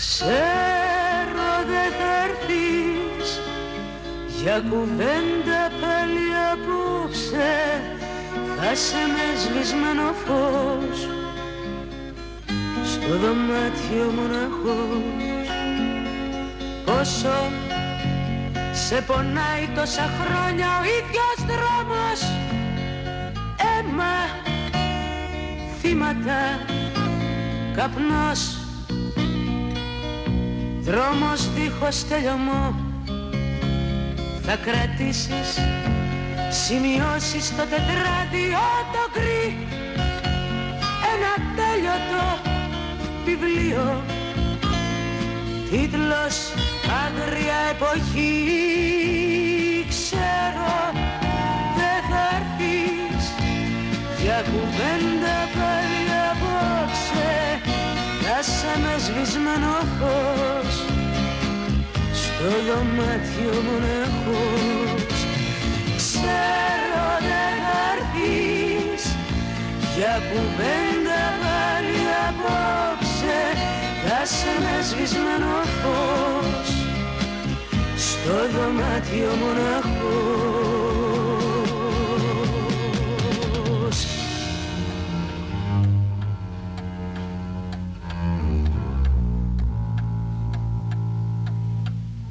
Ξέρω δεν θα έρθεις για κουβέντα πάλι απόψε, θα σε με σβησμένο φως στο δωμάτιο μοναχός. Πόσο σε πονάει τόσα χρόνια ο ίδιος δρόμος, αίμα, θύματα, καπνός, δρόμος δίχως τελειωμό. Θα κρατήσεις σημειώσεις στο τετράδιο το γκρι, ένα τέλειωτο βιβλίο, τίτλος άγρια εποχή. Ξέρω δεν θα έρθεις για κουβέντα πάλι απόψε, θα σε με σβησμένο φως στο δωμάτιο μοναχός. Ξέρω δεν θα έρθεις για κουβέντα πάλι απόψε, θα σε με σβησμένο φως στο δωμάτιο μοναχός.